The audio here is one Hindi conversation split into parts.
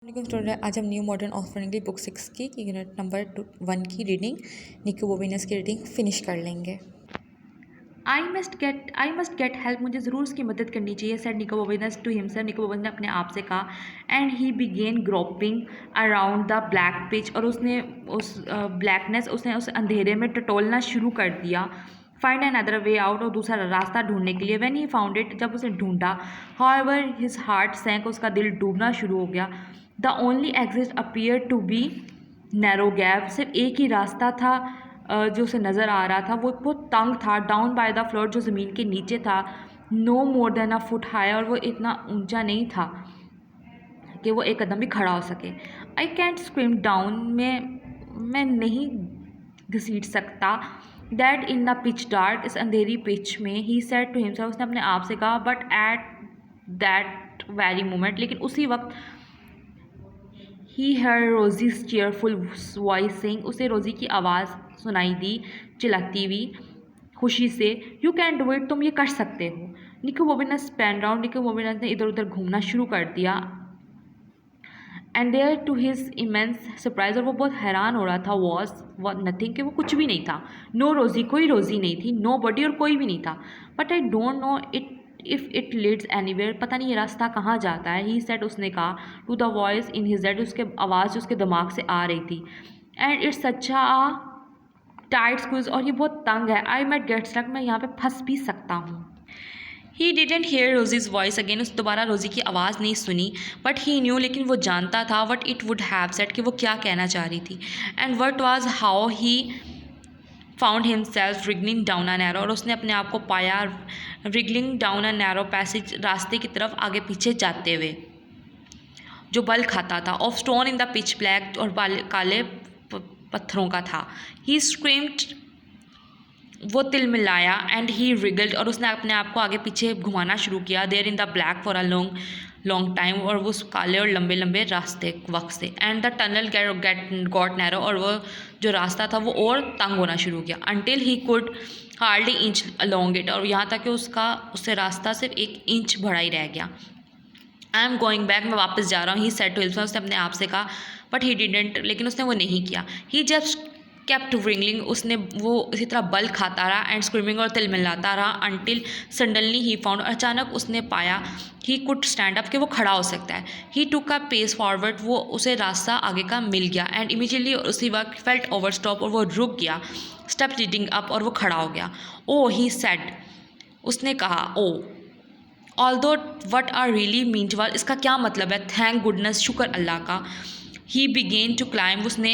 लेकिन स्टूडेंट आज हम न्यू मॉडर्न ऑफरिंग की बुक 6 की यूनिट नंबर 1 की रीडिंग निको बोबिनस की रीडिंग फिनिश कर लेंगे। आई मस्ट गेट हेल्प, मुझे ज़रूर उसकी मदद करनी चाहिए, सेड निको बोबिनस टू हिमसेल्फ, निको बोबिनस ने अपने आप से कहा। And he begin groping around the black pitch, और उसने उस ब्लैकनेस उसने उस अंधेरे में टटोलना शुरू कर दिया। Find another way out, और दूसरा रास्ता ढूंढने के लिए। व्हेन ही फाउंड इट, जब उसने ढूंढा, हाउएवर हिज हार्ट सैंक, उसका दिल डूबना शुरू हो गया। The only exit appear to be narrow gap, सिर्फ एक ही रास्ता था जो उसे नज़र आ रहा था, वो बहुत तंग था। डाउन बाय द फ्लोर, जो ज़मीन के नीचे था। No more than a foot high, और वो इतना ऊंचा नहीं था कि वो एक कदम भी खड़ा हो सके। आई कैंट स्क्विम डाउन, मैं नहीं घसीट सकता। That in the pitch dark, इस अंधेरी पिच में। ही सेड टू हिमसेल्फ, उसने अपने आप से कहा। But at that very moment, लेकिन उसी वक्त ही हर रोजीज चेयरफुल वॉइस सिंग, उसे रोज़ी की आवाज़ सुनाई दी चिल्लाती हुई खुशी से। यू कैन डू इट, तुम ये कर सकते हो। निको बोबिनस पैन राउंड, निको बोबिनस ने इधर उधर घूमना शुरू कर दिया। And there to his immense surprise, और वो बहुत हैरान हो रहा था, वॉज नथिंग, कि वो कुछ भी नहीं था। नो रोज़ी, कोई रोज़ी नहीं थी। नो बडी, और कोई भी नहीं था। But I don't know it if it leads anywhere, पता नहीं ये रास्ता कहाँ जाता है। ही सेड, उसने कहा। To the voice in his head, उसके आवाज़ उसके दिमाग से आ रही थी। एंड इट्स अच्छा टाइट स्क्वीज, और ये बहुत तंग है। आई माइट गेट स्टक, मैं यहाँ पे फंस भी सकता हूँ। He didn't hear Rosie's voice again, उस दोबारा रोज़ी की आवाज़ नहीं सुनी। बट ही न्यू, लेकिन वो जानता था what it would have said, कि वो क्या कहना चाह रही थी। And what was how he found himself wriggling down a narrow, और उसने अपने आप को पाया wriggling down a narrow passage, रास्ते की तरफ आगे पीछे जाते हुए, जो बल खाता था। Of stone in the pitch black, और काले पत्थरों का था। ही स्क्रीम्ड, वो तिलमिलाया। एंड ही रिगल्ड, और उसने अपने आप को आगे पीछे घुमाना शुरू किया। There in the black for a long long time, और वो काले और लंबे लंबे रास्ते वक्त से। And the tunnel got narrow, और वो जो रास्ता था वो और तंग होना शुरू किया। Until he could hardly inch along it, और यहाँ तक कि उससे रास्ता सिर्फ 1 इंच बड़ा ही रह गया। आई एम गोइंग बैक, मैं वापस जा रहा हूँ। ही सेड टू हिमसेल्फ, उसने अपने आप से कहा। बट ही डिडेंट, लेकिन उसने वो नहीं किया। ही जस्ट केप्ट रिंगलिंग, उसने वो इसी तरह बल खाता रहा। एंड स्क्रीमिंग, और तिलमिलाता रहा। अनटिल सडनली ही फाउंड, अचानक उसने पाया। ही कुड स्टैंड अप, कि वो खड़ा हो सकता है। ही टुक अ पेस फॉरवर्ड, वो उसे रास्ता आगे का मिल गया। एंड इमीडिएटली उसी वक्त फेल्ट ओवर स्टॉप, और वो रुक गया। स्टेप लीडिंग अप, और वो खड़ा हो गया। ओ, ही सेड, उसने कहा। Oh, although what are really mean wall, इसका क्या मतलब है। थैंक गुडनेस, शुक्र अल्लाह का। ही बिगेन टू क्लाइम, उसने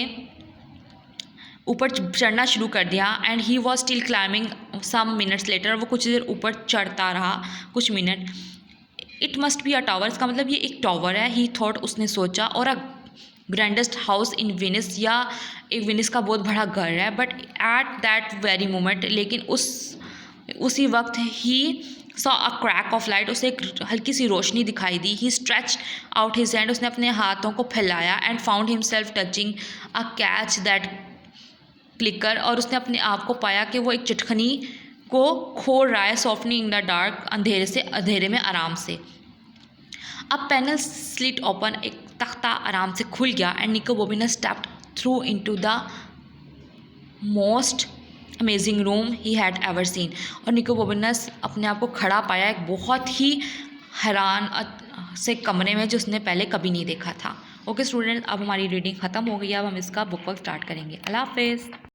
ऊपर चढ़ना शुरू कर दिया। And he was still climbing some minutes later, वो कुछ देर ऊपर चढ़ता रहा, कुछ मिनट। It must be a tower, इसका मतलब ये एक टावर है। ही थॉट, उसने सोचा। और अ ग्रैंडेस्ट हाउस इन वेनिस, या एक वेनिस का बहुत बड़ा घर है। But at that very moment, लेकिन उसी वक्त he saw a crack of light, उसे एक हल्की सी रोशनी दिखाई दी। ही स्ट्रेच आउट हिज हैंड, उसने अपने हाथों को फैलाया। And found himself touching a catch that clicker, और उसने अपने आप को पाया कि वो एक चटखनी को खोल रहा है। सॉफ्टनिंग इन द डार्क, अंधेरे में आराम से। अब पैनल स्लिट ओपन, एक तख्ता आराम से खुल गया। And Nico Bobinus stepped through into the most amazing room he had ever seen, और निको बोबिनस अपने आप को खड़ा पाया एक बहुत ही हैरान से कमरे में, जो उसने पहले कभी नहीं देखा था। ओके स्टूडेंट, अब हमारी रीडिंग ख़त्म हो गई है। अब हम इसका बुक वर्क स्टार्ट करेंगे। अल्लाह हाफिज़।